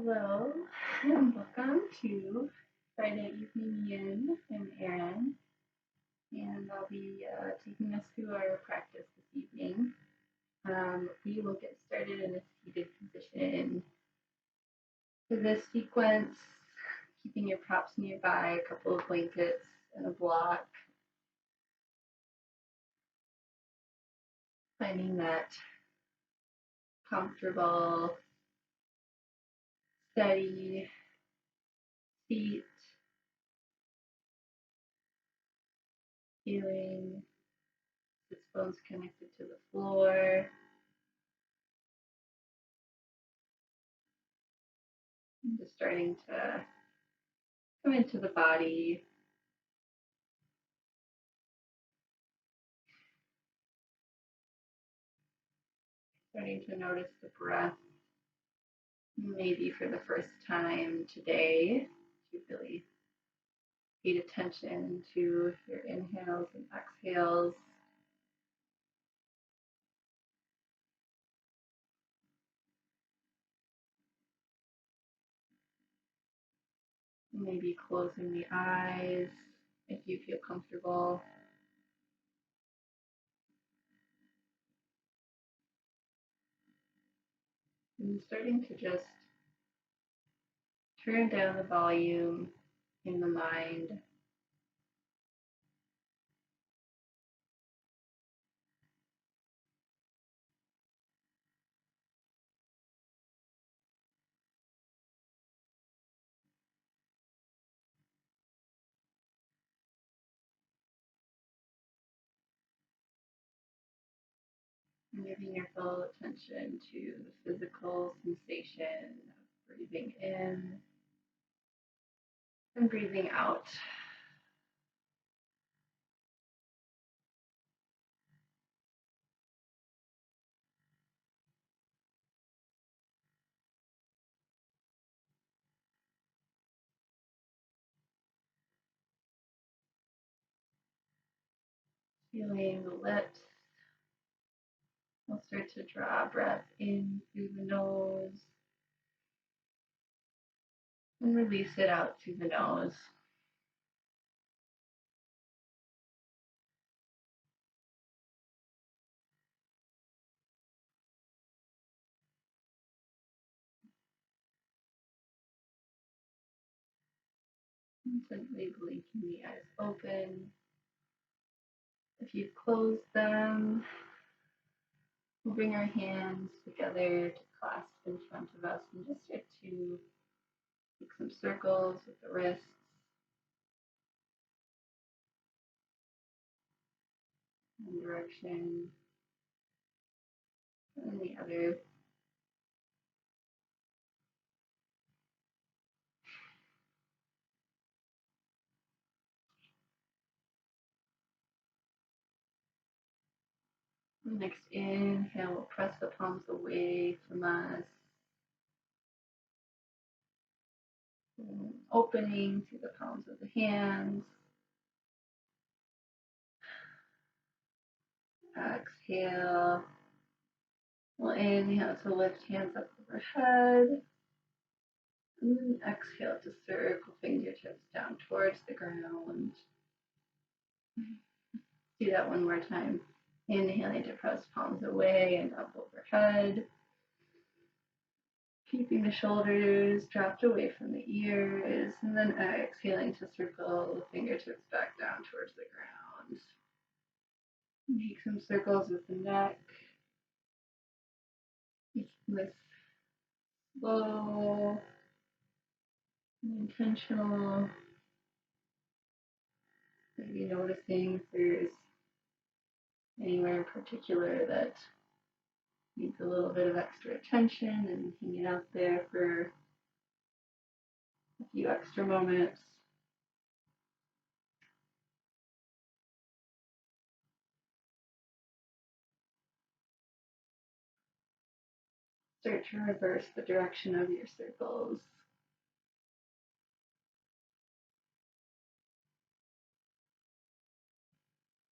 Hello, and welcome to Friday Evening Yin. I'm Erin, and I'll be taking us through our practice this evening. We will get started in a seated position. For this sequence, keeping your props nearby, a couple of blankets and a block, finding that comfortable, steady seat, feeling its bones connected to the floor. And just starting to come into the body, starting to notice the breath. Maybe for the first time today, you really paid attention to your inhales and exhales. Maybe closing the eyes if you feel comfortable. And starting to just turn down the volume in the mind. And giving your full attention to the physical sensation of breathing in and breathing out. Feeling the lips. We'll start to draw breath in through the nose and release it out through the nose. And simply blinking the eyes open. If you've closed them, we'll bring our hands together to clasp in front of us and just start to make some circles with the wrists. One direction and the other. Next inhale, we'll press the palms away from us. Opening through the palms of the hands. Exhale. We'll inhale to lift hands up overhead. And then exhale to circle fingertips down towards the ground. Do that one more time. Inhaling to press palms away and up overhead. Keeping the shoulders dropped away from the ears. And then exhaling to circle the fingertips back down towards the ground. Make some circles with the neck. Making this slow and intentional. Maybe noticing if there's anywhere in particular that needs a little bit of extra attention and hang it out there for a few extra moments. Start to reverse the direction of your circles.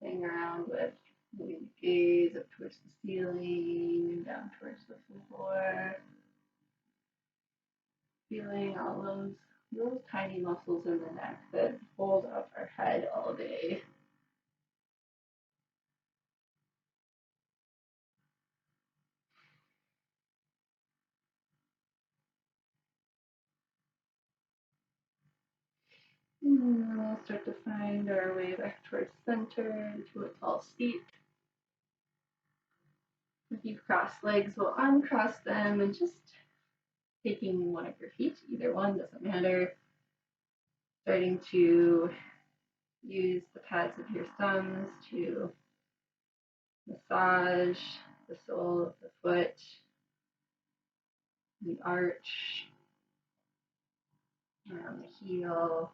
Playing around with moving the gaze up towards the ceiling and down towards the floor. feeling all those tiny muscles in the neck that hold up our head all day. And then we'll start to find our way back towards center into a tall seat. If you've crossed legs, we'll uncross them and just taking one of your feet, either one, doesn't matter. Starting to use the pads of your thumbs to massage the sole of the foot, the arch, around the heel,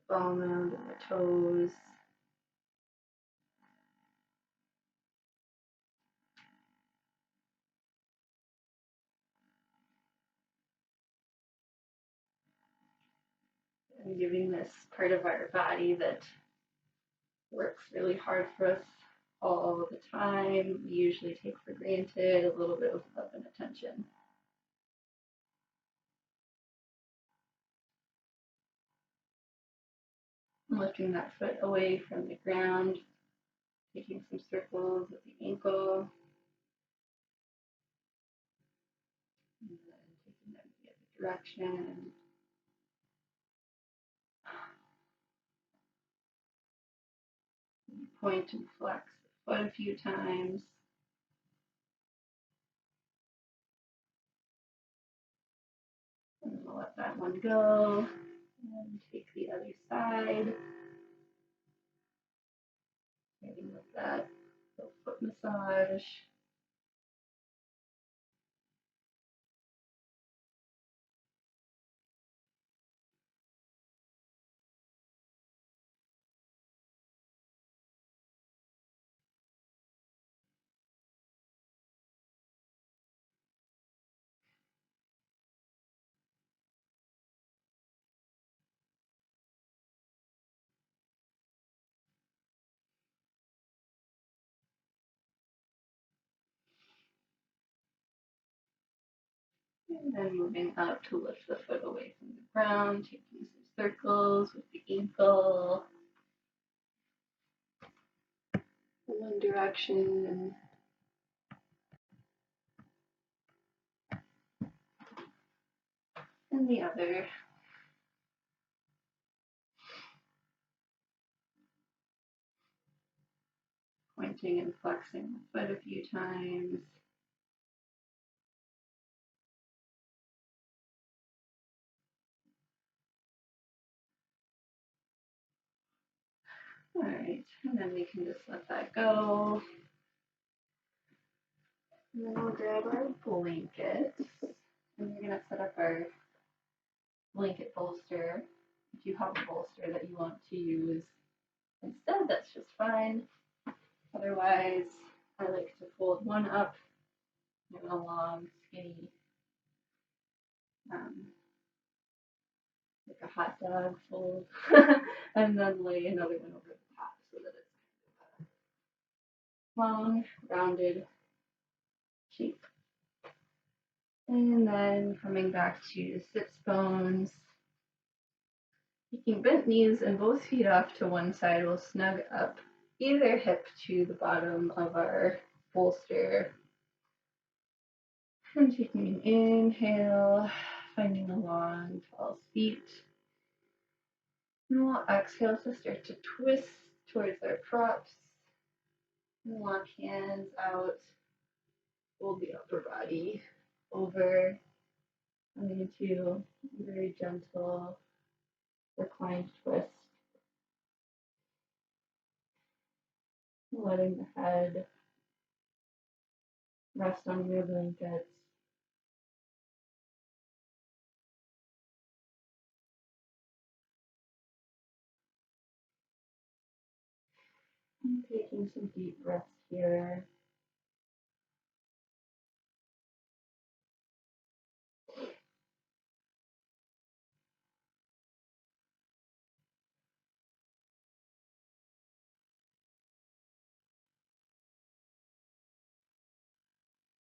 ball mound in the toes. And giving this part of our body that works really hard for us all the time, we usually take for granted, a little bit of love and attention. Lifting that foot away from the ground, taking some circles with the ankle, and then taking them the other direction. Point and flex the foot a few times. And we'll let that one go. And take the other side. Starting with that little foot massage. And then moving up to lift the foot away from the ground, taking some circles with the ankle. One direction and the other. Pointing and flexing the foot a few times. All right, and then we can just let that go. And then we'll grab our blankets, and we're gonna set up our blanket bolster. If you have a bolster that you want to use instead, that's just fine. Otherwise, I like to fold one up in a long, skinny, um, like a hot dog fold, and then lay another one over the top so that it's long, rounded shape. And then coming back to sits bones, taking bent knees and both feet off to one side, we'll snug up either hip to the bottom of our bolster. And taking an inhale, finding a long, tall seat. And we'll exhale to start to twist towards our props. And walk hands out, fold the upper body over, coming into a very gentle reclined twist. Letting the head rest on your blankets. And taking some deep breaths here.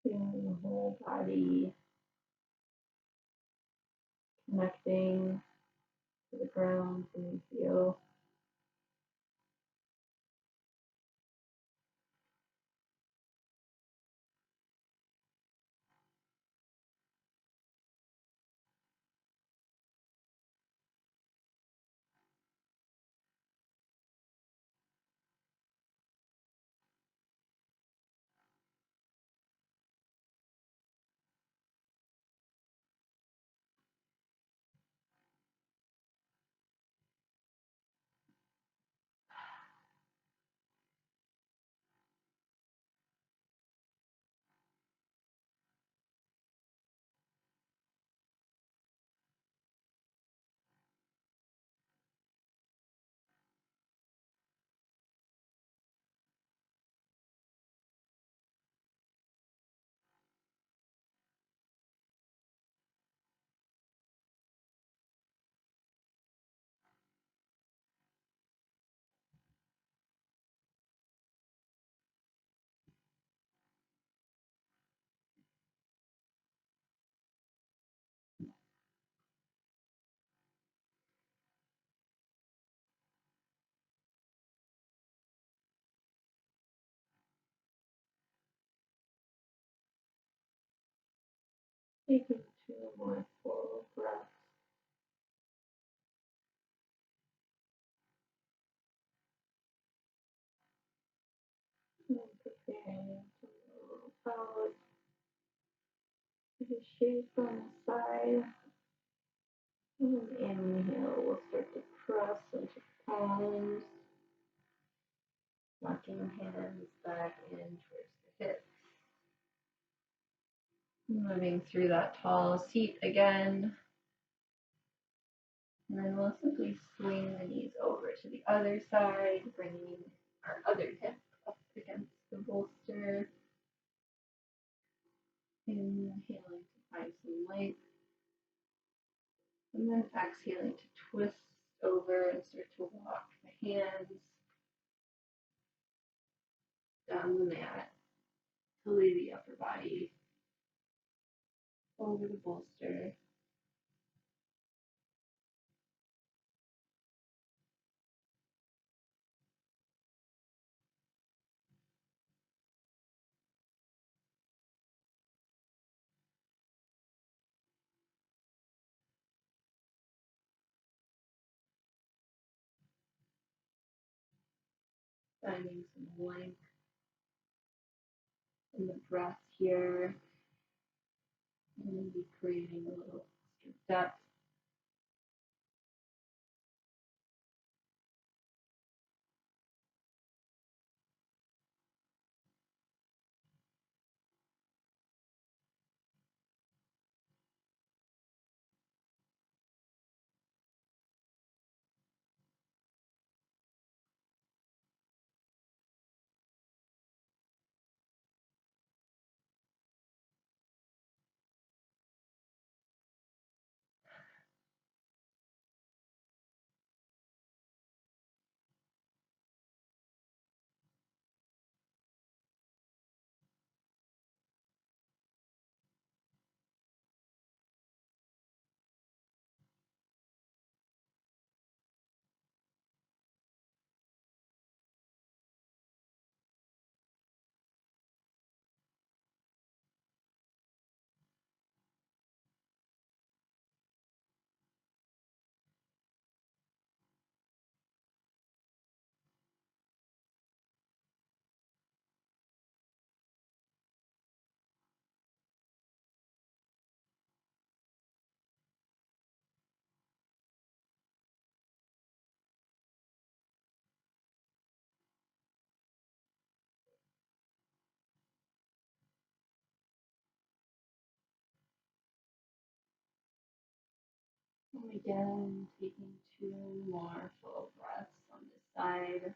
Feeling the whole body, connecting to the ground beneath you. Taking two more full breaths and preparing to move out to the shape on the side. And inhale, we'll start to press into palms, locking hands back in towards the hips. Moving through that tall seat again. And then we'll simply swing the knees over to the other side, bringing our other hip up against the bolster. Inhaling to find some length. And then exhaling to twist over and start to walk the hands down the mat to lay the upper body over the bolster. Finding some length in the breath here, and maybe creating a little extra depth. And again, taking two more full breaths on this side.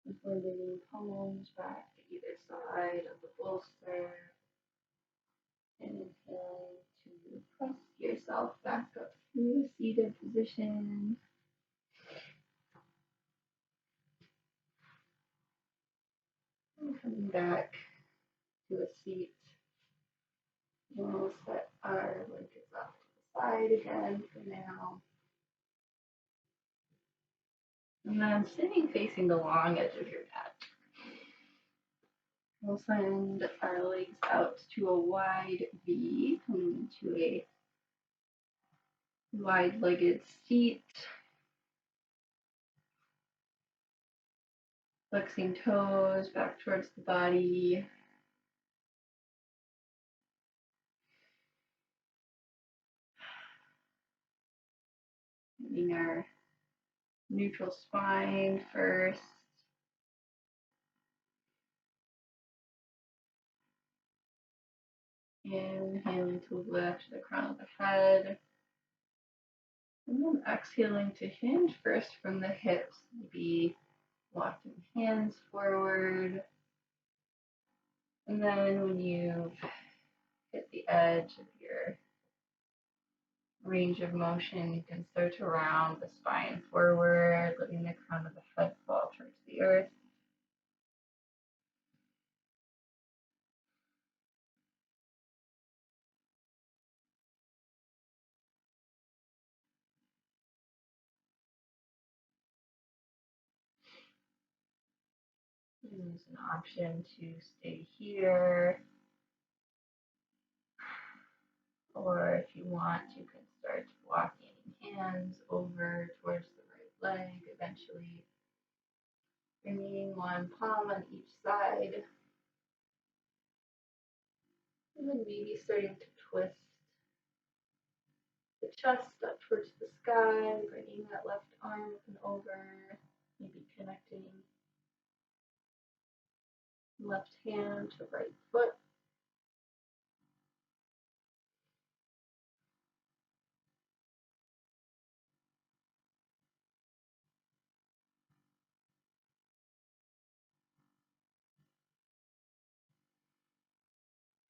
Before bringing palms back to either side of the bolster. And inhaling to press yourself back up through a seated position. back to a seat. We'll set our blankets off to the side again for now. And then sitting facing the long edge of your mat. We'll send our legs out to a wide V, coming to a wide-legged seat. Flexing toes back towards the body. Getting our neutral spine first. Inhaling to lift the crown of the head. And then exhaling to hinge first from the hips. Maybe walking hands forward. And then when you've hit the edge of your range of motion, you can start to round the spine forward, letting the crown of the head fall towards the earth. There's an option to stay here, or if you want, you can start walking hands over towards the right leg, eventually bringing one palm on each side, and then maybe starting to twist the chest up towards the sky, bringing that left arm up and over, maybe connecting left hand to right foot.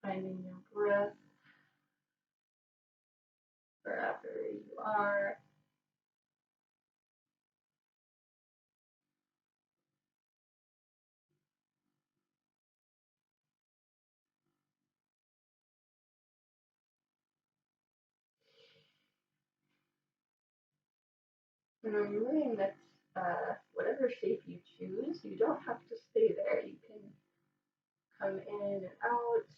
Finding your breath wherever you are. And remembering that whatever shape you choose, you don't have to stay there. You can come in and out.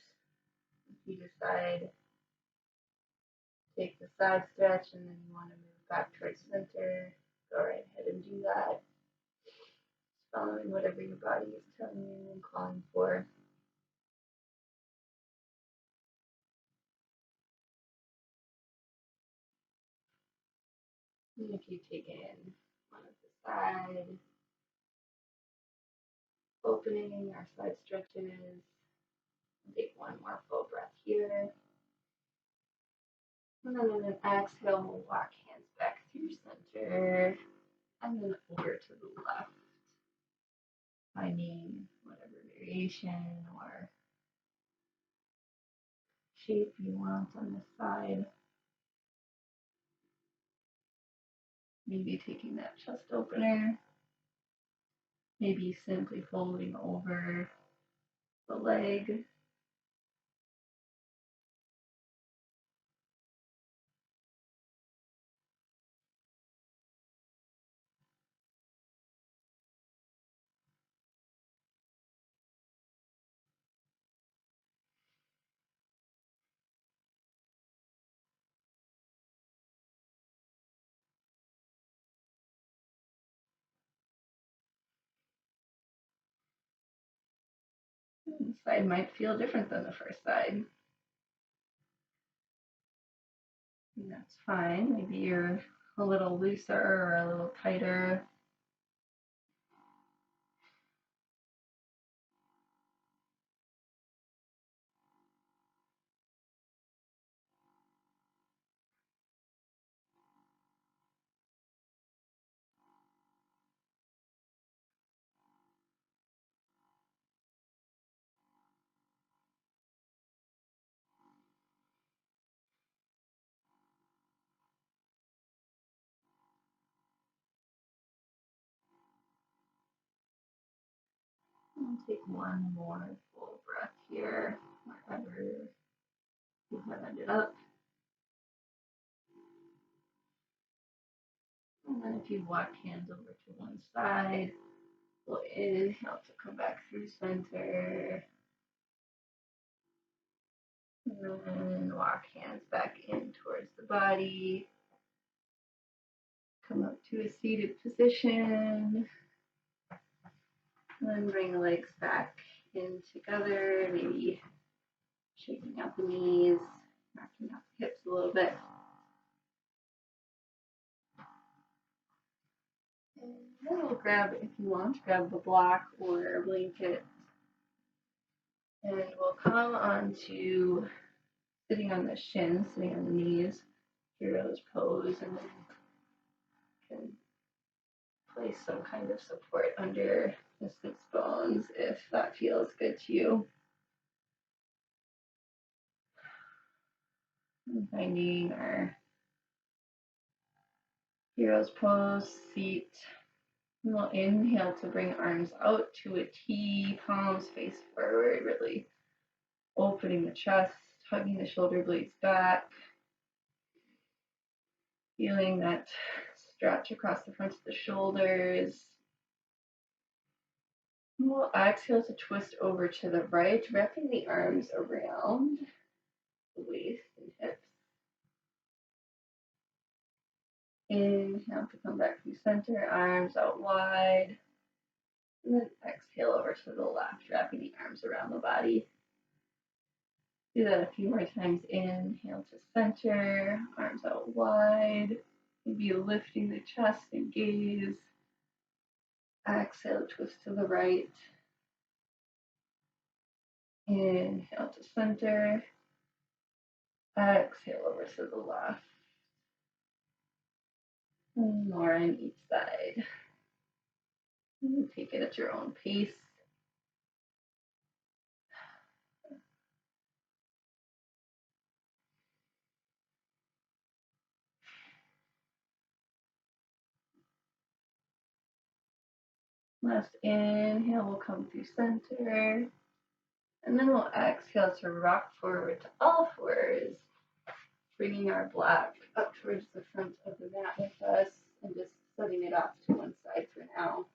If you decide take the side stretch and then you want to move back towards center, go right ahead and do that. Just following whatever your body is telling you and calling for. And if you take in one of the side opening or side stretches, take one more full breath here. And then in an exhale, we'll walk hands back through center and then over to the left, finding whatever variation or shape you want on this side. Maybe taking that chest opener, maybe simply folding over the leg. This side might feel different than the first side. And that's fine. Maybe you're a little looser or a little tighter. Take one more full breath here, wherever you have ended up. And then if you walk hands over to one side, we'll inhale to come back through center. And then walk hands back in towards the body. Come up to a seated position. And then bring the legs back in together, maybe shaking out the knees, knocking out the hips a little bit. And then we'll grab, if you want, grab a block or a blanket. And we'll come onto sitting on the shins, sitting on the knees, hero's pose, and then can place some kind of support under the sits bones if that feels good to you. And finding our hero's pose, seat. And we'll inhale to bring arms out to a T, palms face forward, really opening the chest, hugging the shoulder blades back. Feeling that stretch across the front of the shoulders. And we'll exhale to twist over to the right, wrapping the arms around the waist and hips. Inhale to come back through center, arms out wide. And then exhale over to the left, wrapping the arms around the body. Do that a few more times. Inhale to center, arms out wide. Maybe lifting the chest and gaze. Exhale, twist to the right. Inhale to center. Exhale over to the left. And more on each side. And take it at your own pace. Last inhale will come through center. And then we'll exhale to rock forward to all fours, bringing our block up towards the front of the mat with us and just setting it off to one side for now.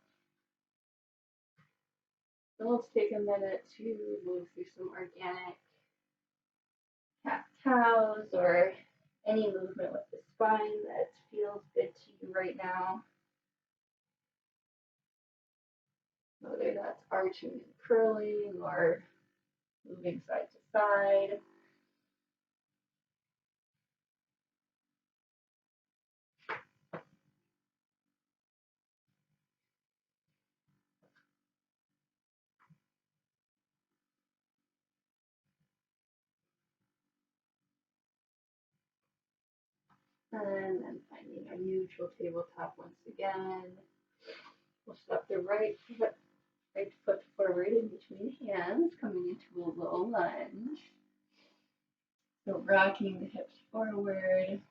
So let's take a minute to move through some organic cat cows or any movement with the spine that feels good to you right now. Whether that's arching and curling or moving side to side. And then finding a neutral tabletop once again. We'll step the right foot forward in between hands, coming into a low lunge. So rocking the hips forward.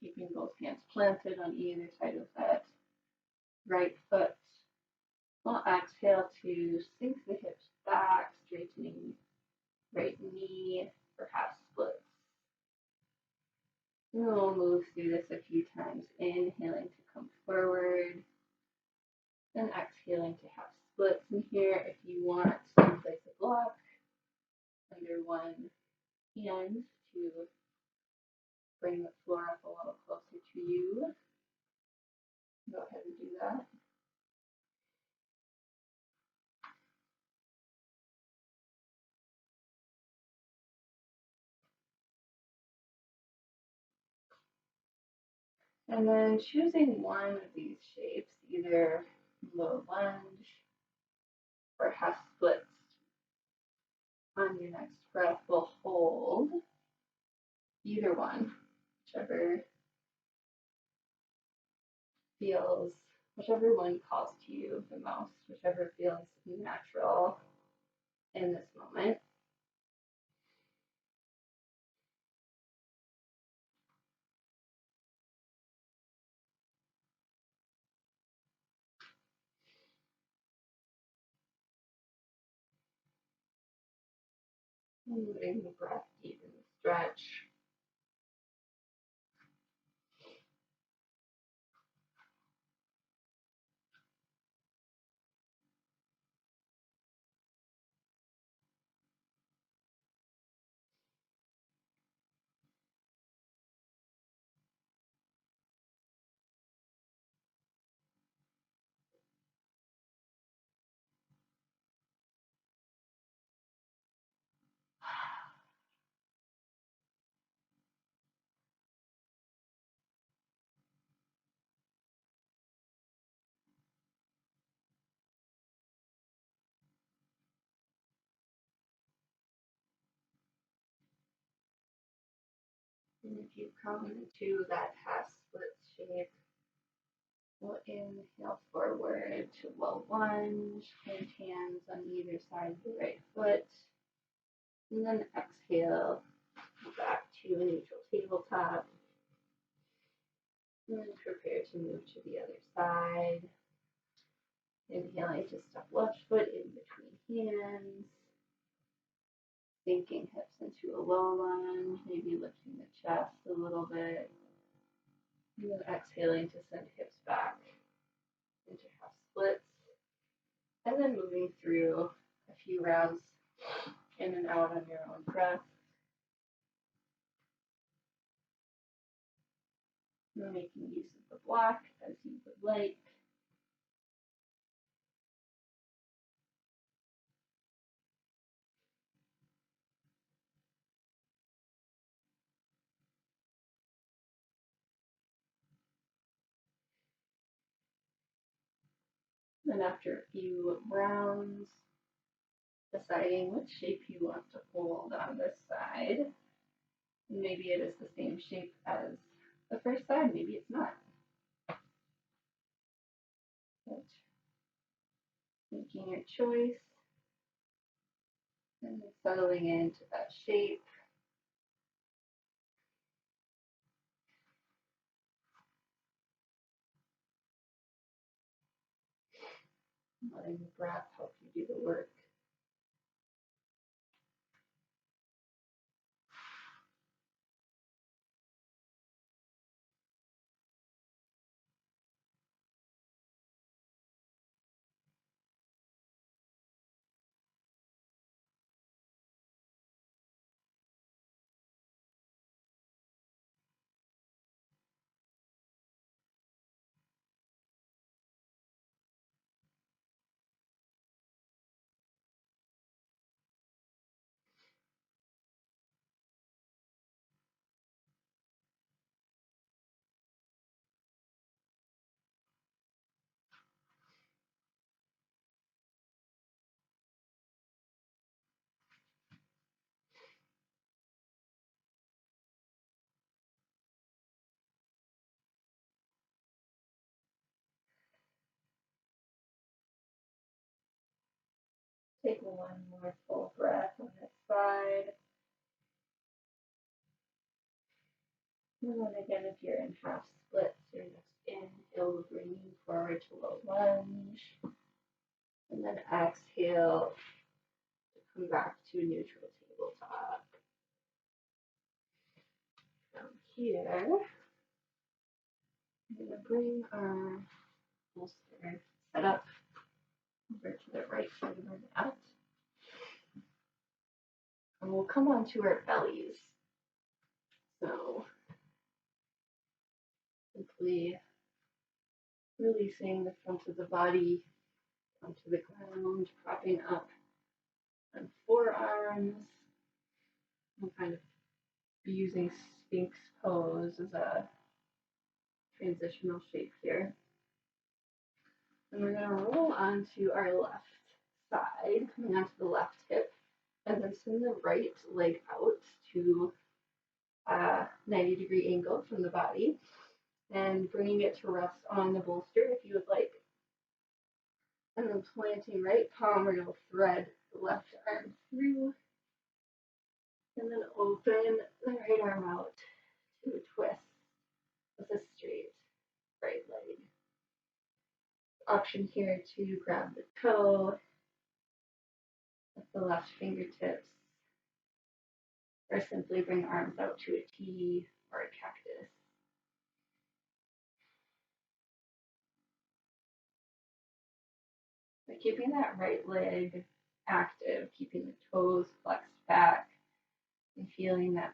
Keeping both hands planted on either side of that right foot. We'll exhale to sink the hips back, straightening right knee, perhaps splits. And we'll move through this a few times, inhaling to come forward, and exhaling to have splits in here. If you want to place a block under one hand to bring the floor up a little closer to you, go ahead and do that. And then choosing one of these shapes, either low lunge or half splits. On your next breath, we'll hold either one, whichever feels, whichever one calls to you the most, whichever feels natural in this moment. And letting the breath deepen the stretch. And if you come into that half split shape, we'll inhale forward to low lunge, hold hands on either side of the right foot, and then exhale back to a neutral tabletop. And then prepare to move to the other side. Inhaling to step left foot in between hands. Sinking hips into a low lunge, maybe lifting the chest a little bit. And then exhaling to send hips back into half splits. And then moving through a few rounds in and out on your own breath. You're making use of the block as you would like. Then after a few rounds, deciding which shape you want to hold on this side. Maybe it is the same shape as the first side, maybe it's not. But making your choice and settling into that shape. Letting the breath help you do the work. Take one more full breath on this side. And then again, if you're in half splits, your next inhale will bring you forward to low lunge. And then exhale to come back to neutral tabletop. From here, I'm going to bring our bolster set up over to the right side of our mat. And we'll come onto our bellies. So simply releasing the front of the body onto the ground, propping up on forearms. I'm kind of using Sphinx pose as a transitional shape here. And we're going to roll onto our left side, coming onto the left hip, and then send the right leg out to a 90-degree angle from the body, and bringing it to rest on the bolster if you would like. And then planting right palm, we're going to thread the left arm through, and then open the right arm out to a twist with a straight right leg. Option here to grab the toe with the left fingertips or simply bring arms out to a T or a cactus. But keeping that right leg active, keeping the toes flexed back, and feeling that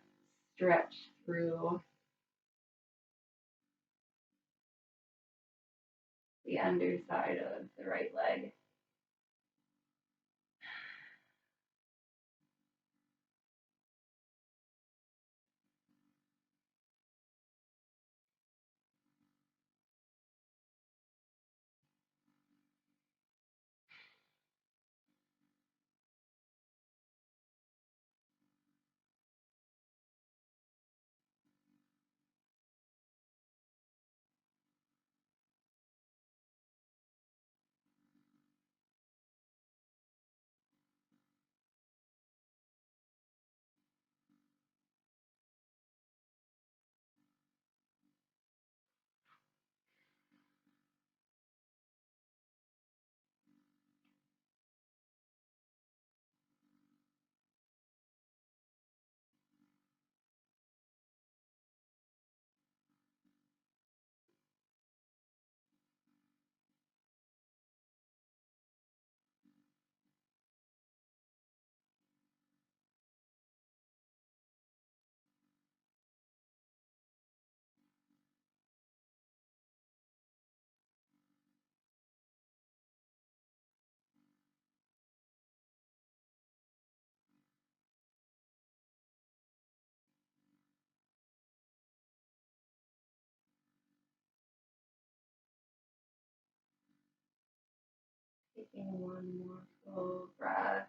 stretch through the underside of the right leg. Taking one more full breath.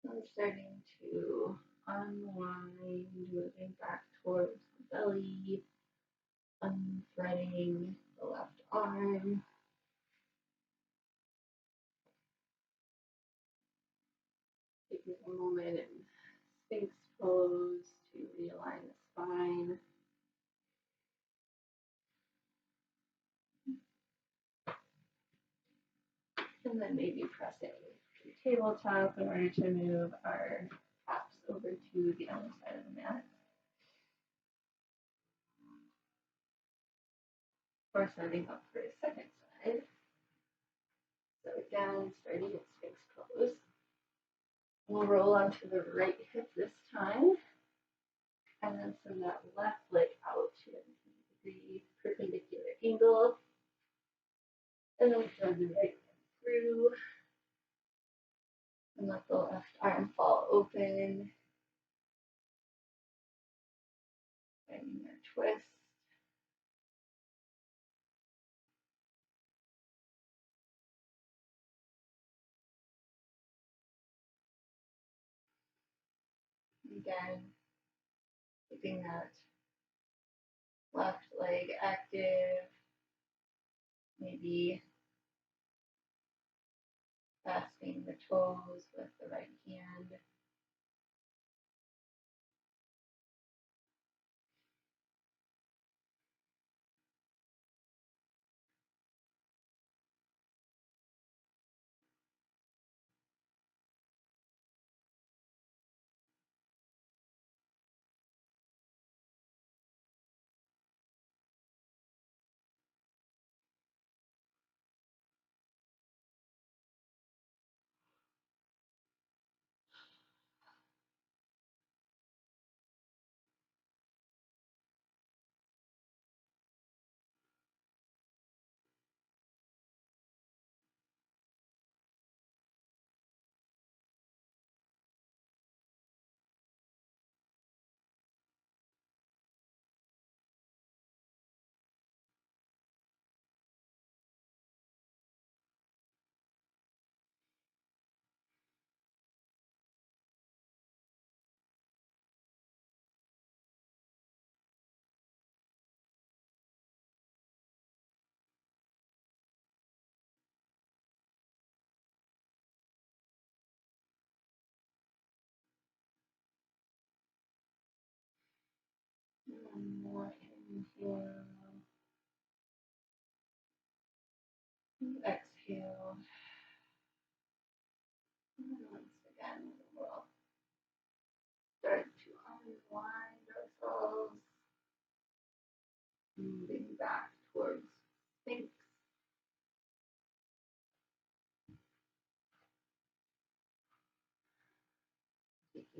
I'm starting to unwind, moving back towards the belly, unthreading the left arm. Taking a moment in Sphinx pose to realign the spine. And then maybe pressing the tabletop in order to move our taps over to the other side of the mat. Or setting up for a second side. So again, starting at Sphinx pose. We'll roll onto the right hip this time. And then send that left leg out to a 90-degree perpendicular angle. And then thread the right leg through. And let the left arm fall open. Finding our twist. Again, keeping that left leg active, maybe clasping the toes with the right hand. One more inhale. Exhale.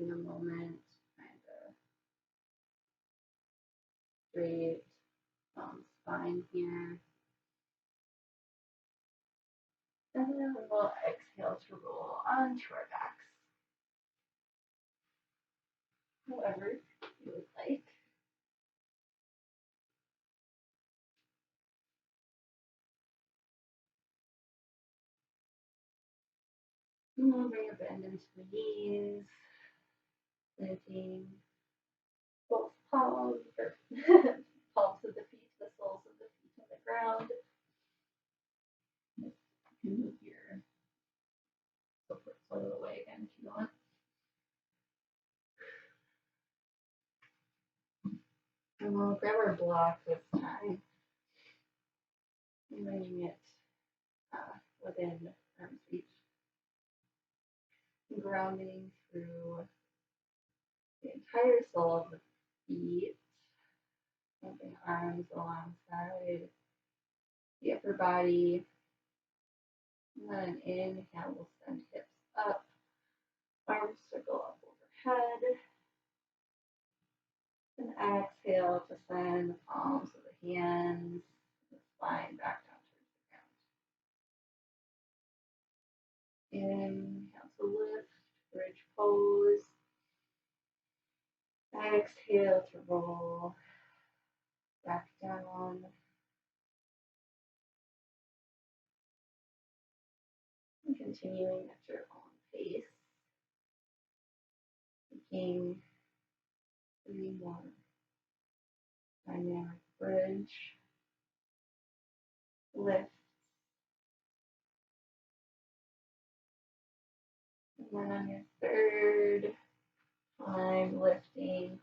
taking a moment, kind of straight spine here. And then we will exhale to roll onto our backs. However you would like. And we'll bring a bend into the knees, planting both palms, or palms of the feet, the soles of the feet on the ground. You can move your support soil away again if you want. And we'll grab our block this time, and bringing it within arm's reach, grounding through the entire sole of the feet, moving arms alongside the upper body. And then inhale, we'll send hips up, arms circle up overhead. And exhale to send the palms of the hands, the spine back down towards the ground. Inhale to lift, bridge pose. Exhale to roll back down. And continuing at your own pace. Taking 3 more dynamic bridge. Lift. And then on your third time lifting,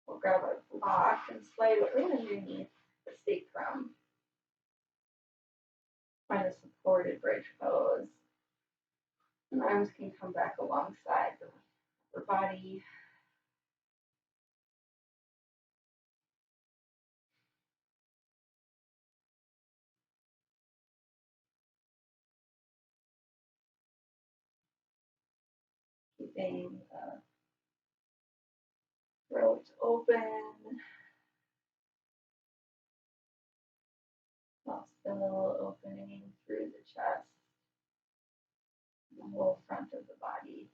we'll grab our block and slide it right underneath the sacrum. Find a supported bridge pose. And arms can come back alongside the upper body. Keeping the throat open while still opening through the chest, the whole front of the body.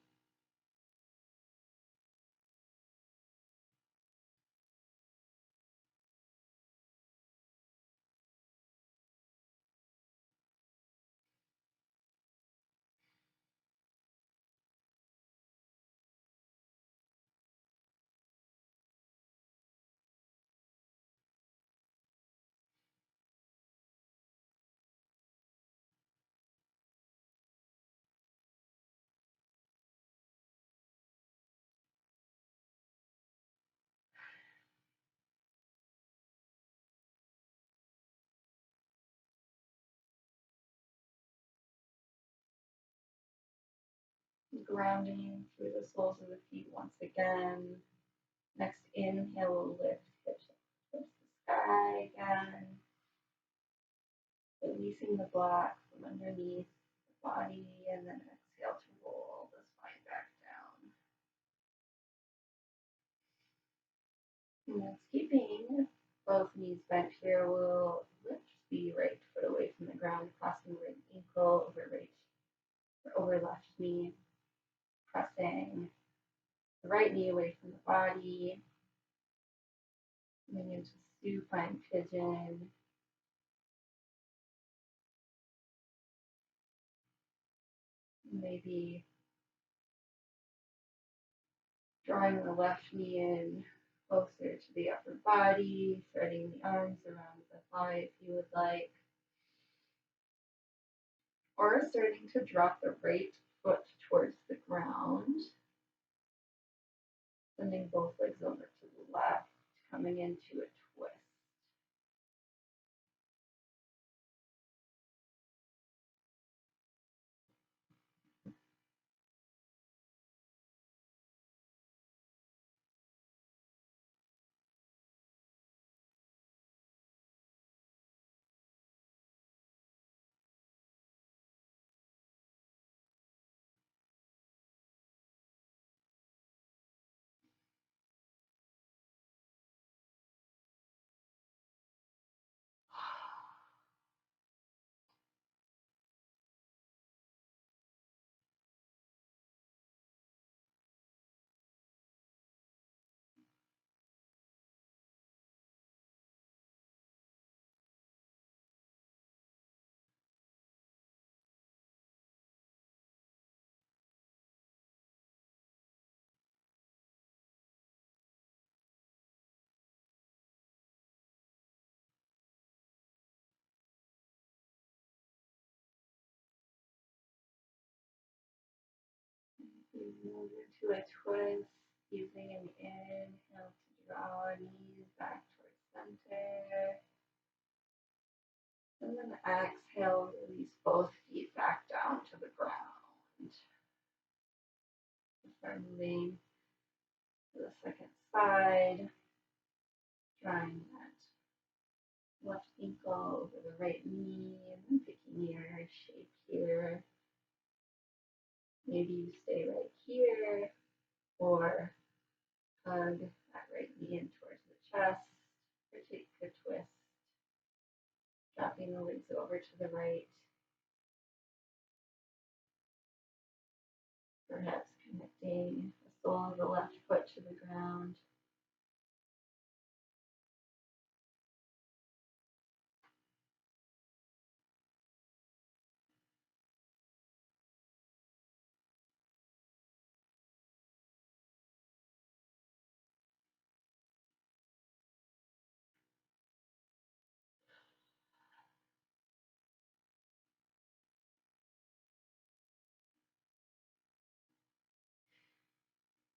Grounding through the soles of the feet once again. Next inhale, we'll lift hips towards the sky again. Releasing the block from underneath the body, and then exhale to roll the spine back down. And that's keeping both knees bent here. We'll lift the right foot away from the ground, crossing the right ankle over left knee, pressing the right knee away from the body, moving into supine pigeon. Maybe drawing the left knee in closer to the upper body, threading the arms around the thigh if you would like, or starting to drop the right foot towards the ground, sending both legs over to the left, coming into a twist. Move into a twist using an inhale to draw knees back towards center. And then exhale, release both feet back down to the ground. Start moving to the second side, drawing that left ankle over the right knee, and then picking your shape here. Maybe you stay right here, or hug that right knee in towards the chest, or take a twist, dropping the legs over to the right, perhaps connecting the sole of the left foot to the ground.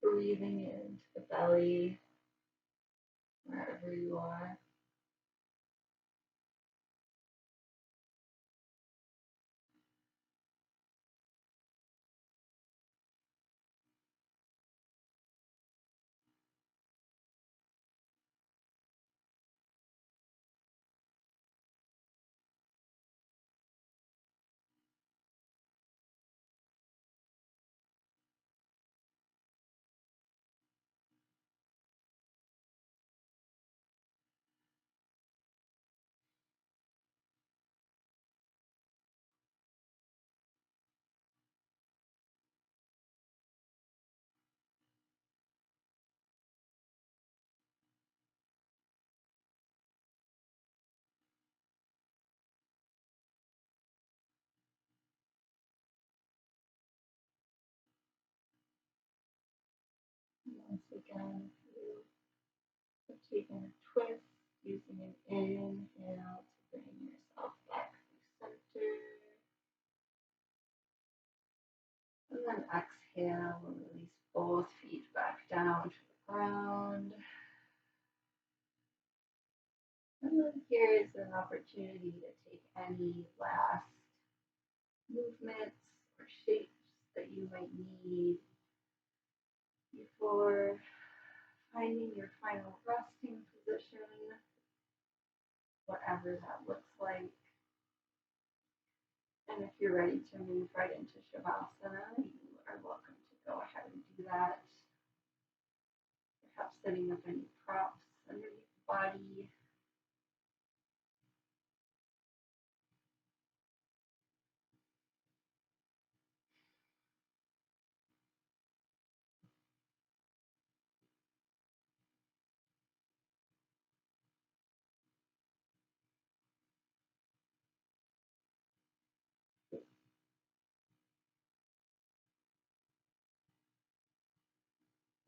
Breathing into the belly, wherever you are. Once again, you have taken a twist, using an inhale to bring yourself back to center. And then exhale, release both feet back down to the ground. And then here is an opportunity to take any last movements or shapes that you might need before finding your final resting position, whatever that looks like. And if you're ready to move right into Shavasana, you are welcome to go ahead and do that. Perhaps setting up any props underneath the body.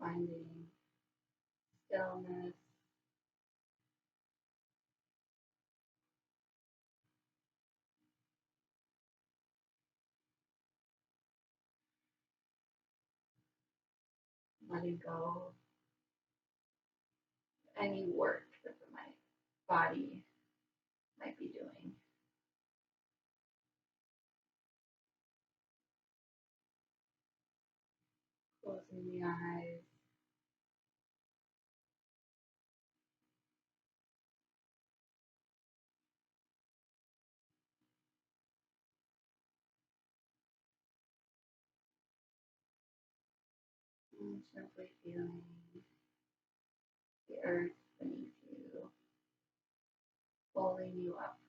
Finding stillness, letting go of any work that the body might be doing. Closing the eyes. And simply feeling the earth beneath you, pulling you up.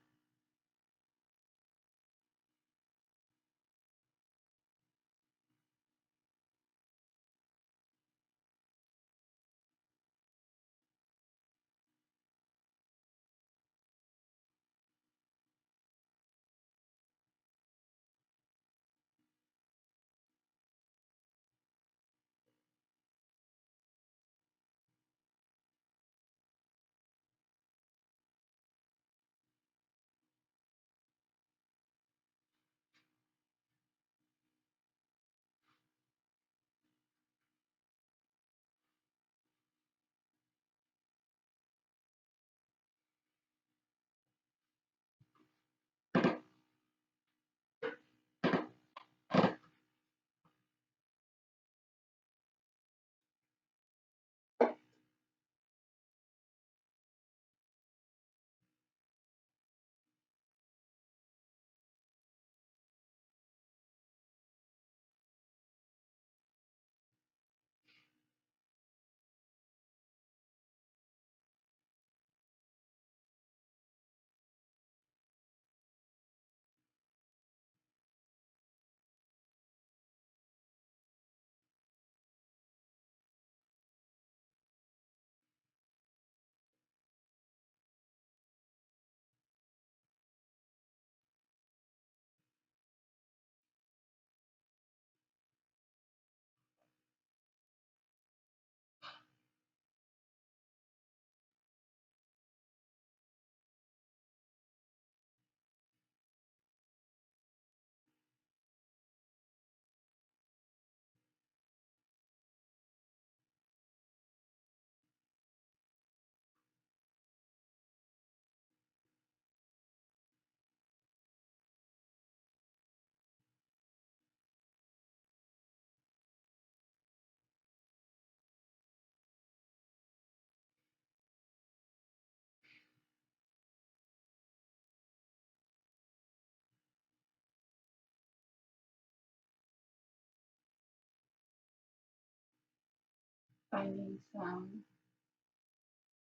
finding some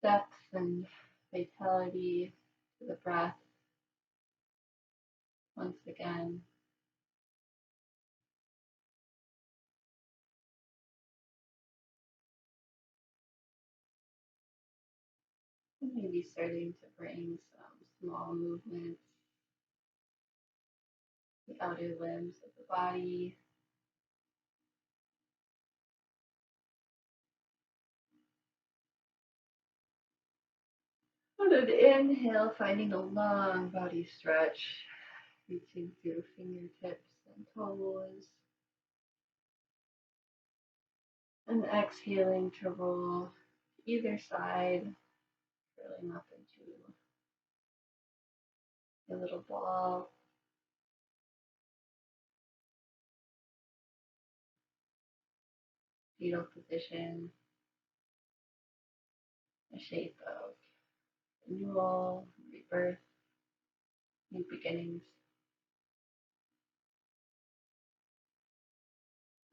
depth and vitality to the breath once again. And maybe starting to bring some small movements, the outer limbs of the body. On an inhale, finding a long body stretch, reaching through fingertips and toes. And exhaling to roll to either side, curling up into a little ball. Fetal position, a shape of renewal, rebirth, new beginnings.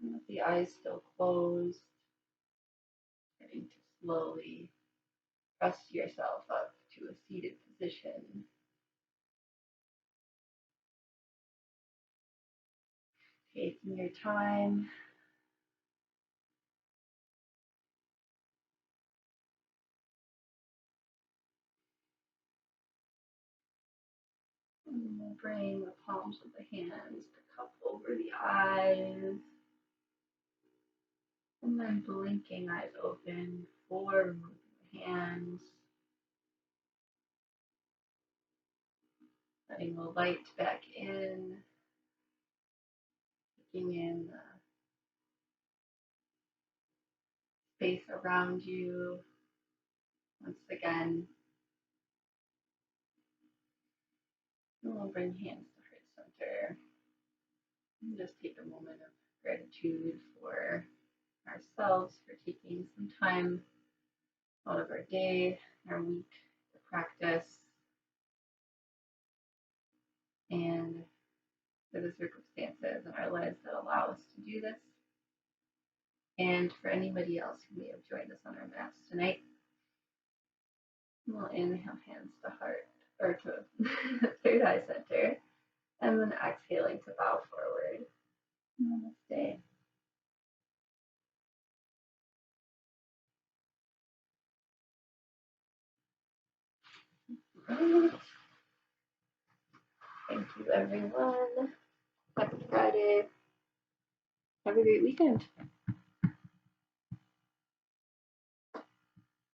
And with the eyes still closed, starting to slowly press yourself up to a seated position. Taking your time. And we'll bring the palms of the hands to cup over the eyes. And then blinking eyes open before removing the hands. Letting the light back in. Taking in the space around you. Once again, we'll bring hands to heart center. And just take a moment of gratitude for ourselves for taking some time out of our day, our week to practice, and for the circumstances in our lives that allow us to do this. And for anybody else who may have joined us on our mats tonight, we'll inhale hands to heart or to third eye center, and then exhaling to bow forward. Namaste. Right. Thank you, everyone. Happy Friday. Have a great weekend.